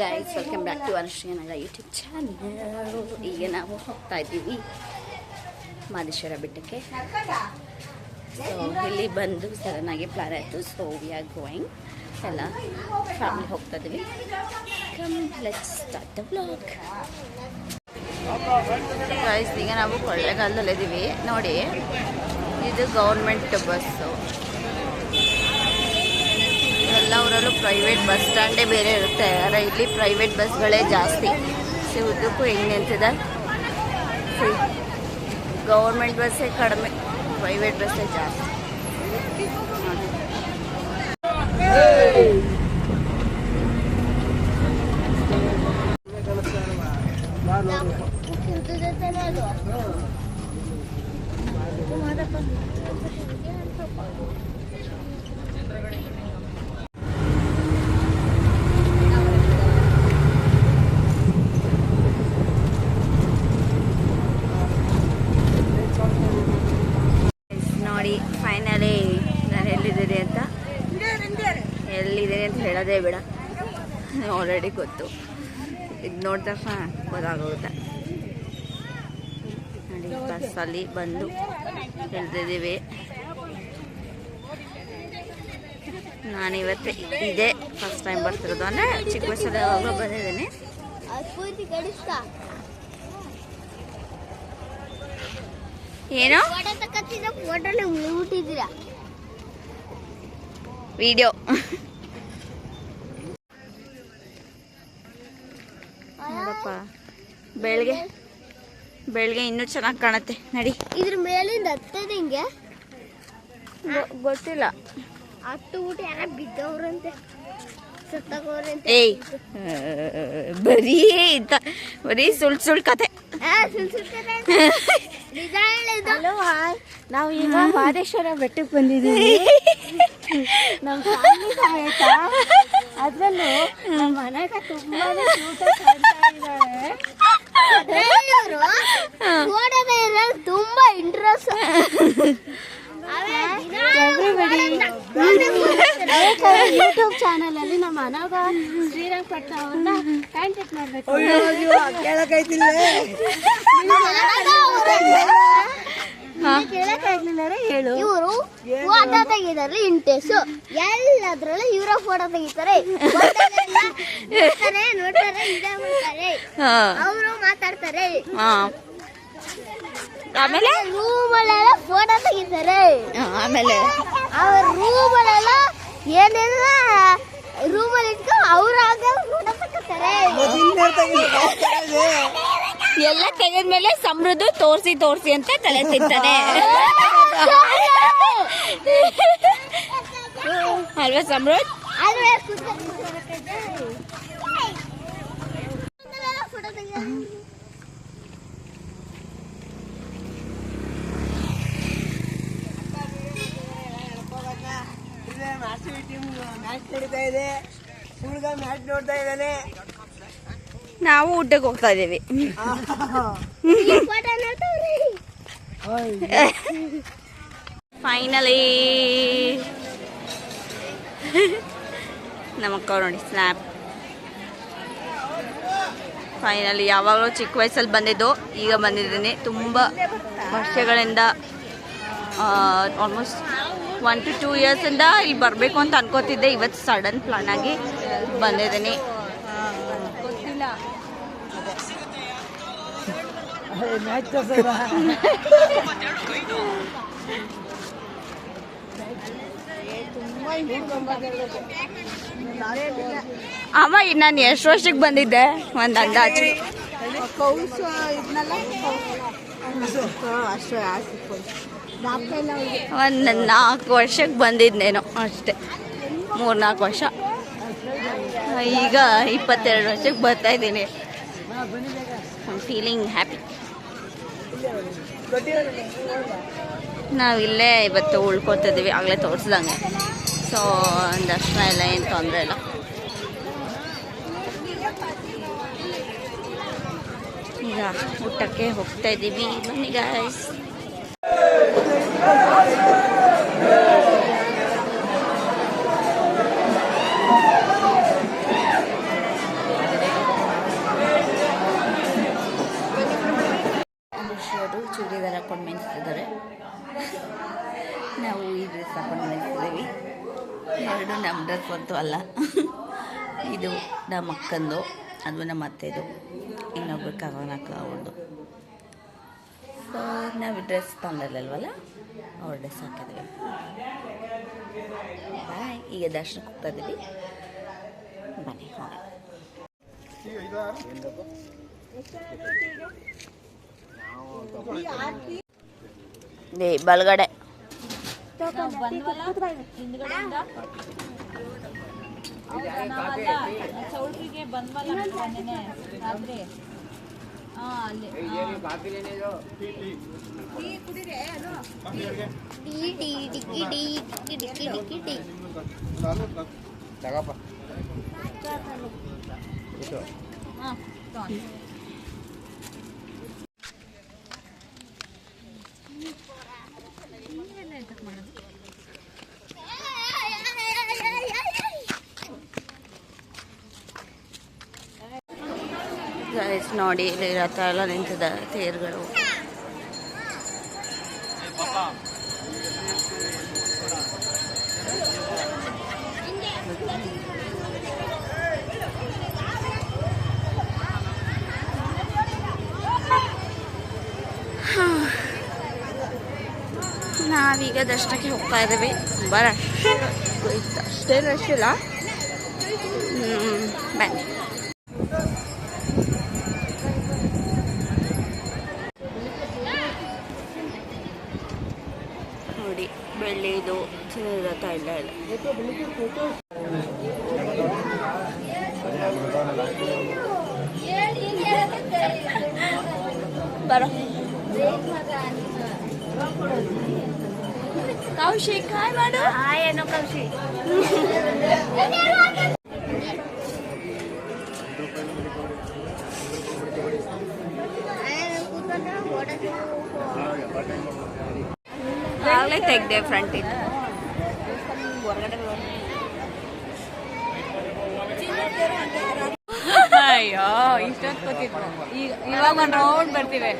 Guys, welcome back to ಅನುಶ್ರೀನಗ YouTube channel. ಈಗ ನಾವು ಹೋಗ್ತಾ ಇದ್ದೀವಿ ಮಾದೇಶ್ವರ ಬೆಟ್ಟಕ್ಕೆ. ಸೊ ಇಲ್ಲಿ ಬಂದು ಸಡನ್ನಾಗಿ ಪ್ಲಾನ್ ಆಯಿತು. ಸೊ ವಿ ಆರ್ ಗೋಯಿಂಗ್, ಎಲ್ಲ ಫ್ಯಾಮಿಲಿ ಹೋಗ್ತಾ ಇದ್ದೀವಿ. Come let's start the vlog. Guys, ಈಗ ನಾವು ಕೊಳ್ಳೇಗಾಲದಲ್ಲಿದ್ದೀವಿ. ನೋಡಿ, ಇದು ಗೌರ್ಮೆಂಟ್ ಬಸ್ಸು. ಎಲ್ಲ ಊರಲ್ಲೂ ಪ್ರೈವೇಟ್ ಬಸ್ ಸ್ಟ್ಯಾಂಡೇ ಬೇರೆ ಇರುತ್ತೆ. ಆದರೆ ಇಲ್ಲಿ ಪ್ರೈವೇಟ್ ಬಸ್ಗಳೇ ಜಾಸ್ತಿ. ಸೊ ಉದ್ದಕ್ಕೂ ಹೆಂಗೆ ನಿಂತಿದೆ. ಗೌರ್ಮೆಂಟ್ ಬಸ್ಸೇ ಕಡಿಮೆ, ಪ್ರೈವೇಟ್ ಬಸ್ಸೇ ಜಾಸ್ತಿ. ನೋಡಿ, ಫೈನಲಿ ನಾನು ಎಲ್ಲಿದ್ದೀನಿ ಅಂತ ಹೇಳೋದೇ ಬೇಡ, ಆಲ್ರೆಡಿ ಗೊತ್ತು. ಇದು ನೋಡಿದ ತಕ್ಷಣ ಗೊತ್ತಾಗುತ್ತೆ. ನೋಡಿ, ಬಸ್ಸಲ್ಲಿ ಬಂದು ಇಳಿದಿದ್ದೀವಿ. ನಾನಿವತ್ತು ಇದೇ ಫಸ್ಟ್ ಟೈಮ್ ಬರ್ತಿರೋದು. ಅಂದರೆ ಚಿಕ್ಕ ವಯಸ್ಸಲ್ಲಿ ಯಾವಾಗ ಬಂದಿದ್ದೀನಿ. ಏನು ವಿಡಿಯೋ ನೋಡಪ್ಪ, ಬೆಳಗ್ಗೆ ಇನ್ನೂ ಚೆನ್ನಾಗಿ ಕಾಣುತ್ತೆ. ನಡಿ, ಇದ್ರ ಮೇಲಿಂದ ಹತ್ತದ ಹಿಂಗೆ ಗೊತ್ತಿಲ್ಲ. ಹತ್ತು ಊಟ ಯಾರ ಬಿದ್ದವ್ರಂತೆ, ಸತ್ತಗೋರಂತೆ. ಏಯ್, ಬರೀ ಸುಳ್ಳು ಕತೆ. ನಾವು ಈಗ ಮಾದೇಶ್ವರ ಬೆಟ್ಟಕ್ಕೆ ಬಂದಿದ್ದೀವಿ. ನಮ್ಮ ಫ್ಯಾಮಿಲಿ ಸಮೇತ. ಅದ್ರಲ್ಲೂ ನಮ್ಮ ಮನೆಗೆ ತುಂಬಾ ತುಂಬಾ ಇಂಟ್ರೆಸ್ಟ್. ಯೂಟ್ಯೂಬ್ ಚಾನಲ್ ಅಲ್ಲಿ ನಮ್ಮ ಮನೆಗ ಶ್ರೀರಂಗಪಟ್ಟಣವನ್ನ ಕಾಂಟ್ಯಾಕ್ಟ್ ಮಾಡ್ಬೇಕು. ಹೇಳು. ಇವರು ಫೋಟೋ ತೆಗಿತಾರೆ, ಇಂಟೆಸ್ಟ್ ಎಲ್ಲದ್ರಲ್ಲೂ ಇವರ ಫೋಟೋ ತೆಗಿತಾರೆ, ನೋಡ್ತಾರೆ, ಇದೇ ಮಾಡ್ತಾರೆ, ಅವರು ಮಾತಾಡ್ತಾರೆ. ಆಮೇಲೆ ರೂಮಲ್ಲೆಲ್ಲ ಫೋಟೋ ತೆಗಿತಾರೆ. ಆಮೇಲೆ ಅವ್ರ ರೂಮಲ್ಲೆಲ್ಲ ಏನೇನ ರೂಮಲ್ಲಿ ಇಟ್ಕೊಂಡು ಅವ್ರಾಗ ಫೋಟೋ ತೆಗಿತಾರೆ. ಎಲ್ಲ ತೆಗೆದ್ಮೇಲೆ ಸಮೃದ್ಧ ತೋರಿಸಿ ಅಂತ ತಲೆ ತಿಂತಾನೆ ಅಲ್ವಾ ಸಮೃದ್ಧ? ನಾವು ಊಟಕ್ಕೆ ಹೋಗ್ತಾ ಇದ್ದೀವಿ. ಫೈನಲಿ ನಮ್ಮಕ್ಕ ನೋಡಿ ಸ್ನ್ಯಾಪ್. ಫೈನಲಿ ಯಾವಾಗಲೂ ಚಿಕ್ಕ ವಯಸ್ಸಲ್ಲಿ ಬಂದಿದ್ದು, ಈಗ ಬಂದಿದ್ದೀನಿ. ತುಂಬ ವರ್ಷಗಳಿಂದ, ಆಲ್ಮೋಸ್ಟ್ 1 to 2 ಇಯರ್ಸಿಂದ ಇಲ್ಲಿ ಬರಬೇಕು ಅಂತ ಅನ್ಕೋತಿದ್ದೆ. ಇವತ್ತು ಸಡನ್ ಪ್ಲಾನ್ ಆಗಿ ಬಂದಿದ್ದೀನಿ. ಅಮ್ಮ, ನಾನು ಎಷ್ಟು ವರ್ಷಕ್ಕೆ ಬಂದಿದ್ದೆ ಒಂದು ಅಂದಾಜು? ಒಂದು 4 ವರ್ಷಕ್ಕೆ ಬಂದಿದ್ದೇನೋ ಅಷ್ಟೇ, 3-4 ವರ್ಷ. ಈಗ 22 ವರ್ಷಕ್ಕೆ ಬರ್ತಾ ಇದ್ದೀನಿ. I feeling happy. ನಾವಿಲ್ಲೇ ಇವತ್ತು ಉಳ್ಕೊತಿದ್ದೀವಿ, ಆಗಲೇ ತೋರಿಸ್ದಂಗೆ. ಸೊ ದರ್ಶನ ಎಲ್ಲ ಏನು ತೊಂದರೆ ಇಲ್ಲ. ಈಗ ಊಟಕ್ಕೆ ಹೋಗ್ತಾ ಇದ್ದೀವಿ. ಬನ್ನಿ ಗಾಯ್ಸ್. ಮಾಡಿಸ್ತಿದ್ದಾರೆ. ನಾವು ಈ ಡ್ರೆಸ್ ಹಾಕೊಂಡು ನಿಲ್ಸಿದ್ದೀವಿ. ಎರಡು ನಮ್ಮ ಡ್ರೆಸ್ ಅಂತೂ ಅಲ್ಲ, ಇದು ನಮ್ಮ ಅಕ್ಕಂದು, ಅದು ನಮ್ಮ ಅತ್ತೆದು, ಇನ್ನೊಬ್ರು ಕವನಕ್ಕ ಅವ್ರದ್ದು. ಸೊ ನಾವು ಡ್ರೆಸ್ ತಂದಲ್ಲಲ್ವಲ್ಲ, ಅವ್ರ ಡ್ರೆಸ್ ಹಾಕಿದ್ವಿ. ಬಾಯ್. ಈಗ ದರ್ಶನಕ್ಕೆ ಹೋಗ್ತಾ ಇದ್ದೀವಿ. ಬನ್ನಿ ಹೋಗೋಣ. ಬಲಗಡೆ ಚೌಲ್ಟ್ರಿಗೆ ಬಂದ್ವಲ್ಲ ಮೊನ್ನೆ ರಾತ್ರಿ. ಗೈಸ್ ನೋಡಿ, ಇಲ್ಲಿ ರಥ ಎಲ್ಲ ನಿಂತಿದೆ, ತೇರುಗಳು. ನಾವೀಗ ದರ್ಶನಕ್ಕೆ ಹೋಗ್ತಾ ಇದ್ದೀವಿ. ತುಂಬ ರಶ್, ಅಷ್ಟೇ ರಶ್ ಇಲ್ಲ. ಬನ್ನಿ. ನೋಡಿ, ಬೆಳ್ಳಿದು ಚಿನ್ನದ ರಥ ಇಲ್ಲ ಇಲ್ಲ. ಬರೋ ಕೌಶಿಕ್, ಹಾಯ್ ಮಾಡು. ಏನೋ ಕೌಶಿಕ್. ಆಗಲೇ ತೆಗ್ದೆ ಫ್ರಂಟ್ ಇತ್ತು. ಅಯ್ಯೋ, ಇಷ್ಟೊತ್ತು ಕೂತಿದ್ರು. ಇವಾಗ ಒಂದು ರೌಂಡ್ ಬರ್ತೀವಿ.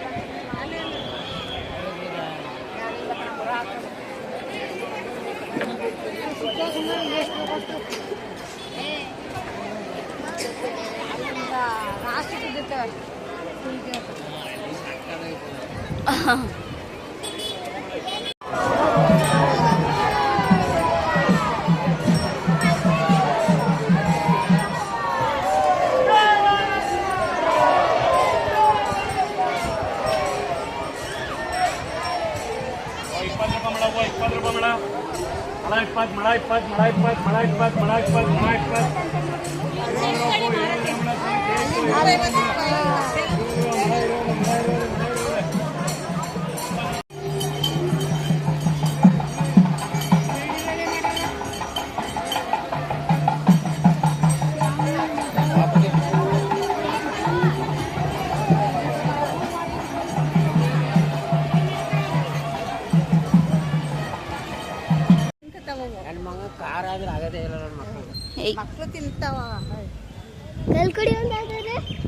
ಮಕ್ಕಳು ತಿಂತಾವ.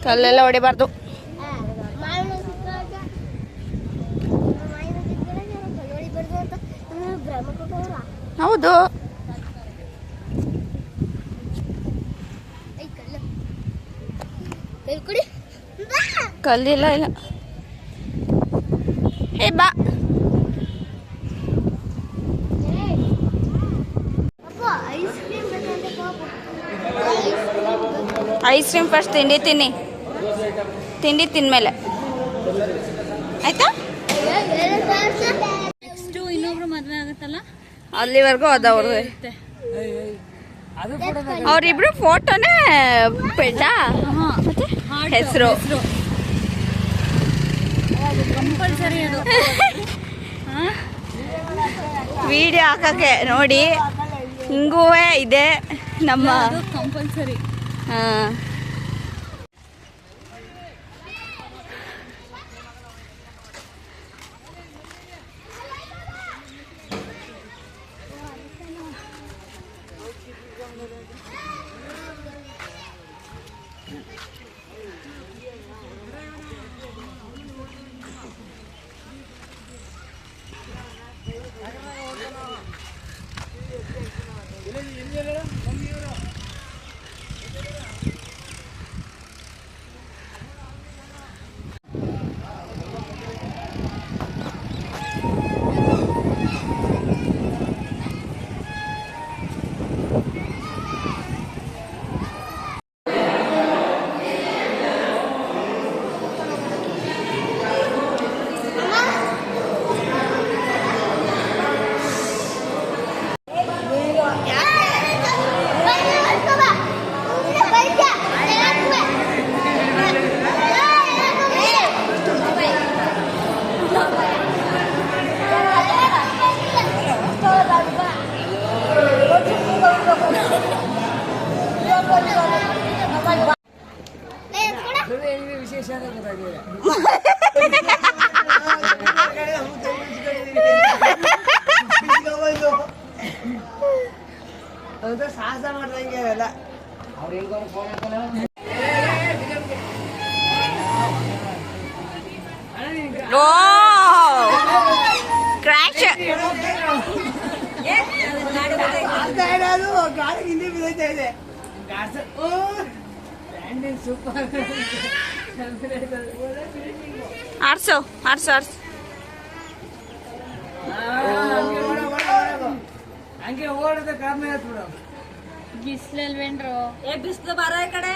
ಕಲ್ಲೆಲ್ಲ ಹೊಡಿಬಾರ್ದು. ಹೌದು, ಕಲ್ಲಿಲ್ಲ ಇಲ್ಲ. ಹೇ ಬಾ. ಐಸ್ ಕ್ರೀಮ್ ಫಸ್ಟ್ ತಿಂಡಿ ತಿನ್ನಿ, ತಿಂಡಿ ತಿಂದ್ಮೇಲೆ ಆಯ್ತಾ. ನೆಕ್ಸ್ಟ್ ಇನ್ನೊಬ್ರು ಮದುವೆ ಆಗುತ್ತಲ್ಲ, ಅಲ್ಲಿವರೆಗೂ ಅದವ್ರು ಅವರಿಬ್ರು ಫೋಟೋನೇ ಪೆಟ್ಟ ಹೆಸರು ಕಂಪಲ್ಸರಿ ಅದು. ವಿಡಿಯೋ ಹಾಕಕ್ಕೆ ನೋಡಿ, ಹಿಂಗೂ ಇದೆ ನಮ್ಮ ಕಂಪಲ್ಸರಿ. ಹಾಂ, ಸಾಹಸ ಮಾಡ್ದಂಗೆ ಅವೆಲ್ಲ ಅವ್ರು ಹೇಳ್ಕೊಂಡು ಫೋನ್ ಹಾಕಲ್ಲ. ಓ ಕ್ರ್ಯಾಶ್ ಗಾಡಿ ಹಿಂದೆ ಬಿದ್ದೈತಾ ಇದೆ. ಸೂಪರ್ ಆರ್ಸು ಆರ್ಸು ಆರ್ಸು. ಹಂಗೆ ಓಡದ ಕಾರಣ ಬಿಡು. ಬಿಸ್ಲಲ್ವೇನ್ರು ಬಿಸಿಲು ಬರ ಈ ಕಡೆ.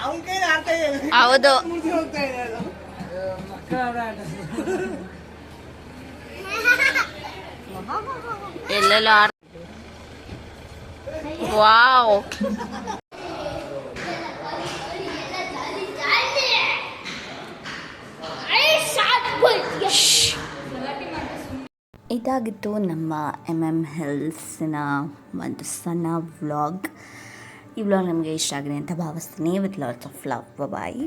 ಅವನ ಕೈಲಿ ಆಡ್ತಾ ಇದೆ. ಹೌದು ಮುಗಿ ಹೋಗ್ತಾ ಇದೆ ಅದು. ಮಕ್ಕಳ ಆಟ. ಎಲ್ಲೆಲ್ಲ ವಾವ್. ಇದಾಗಿತ್ತು ನಮ್ಮ ಹಿಲ್ಸ್ನ ಒಂದು ಸಣ್ಣ ವ್ಲಾಗ್. ಈ ವ್ಲಾಗ್ ನಮಗೆ ಇಷ್ಟ ಆಗಿದೆ ಅಂತ ಭಾವಿಸ್ತೀನಿ. With lots of love. Bye.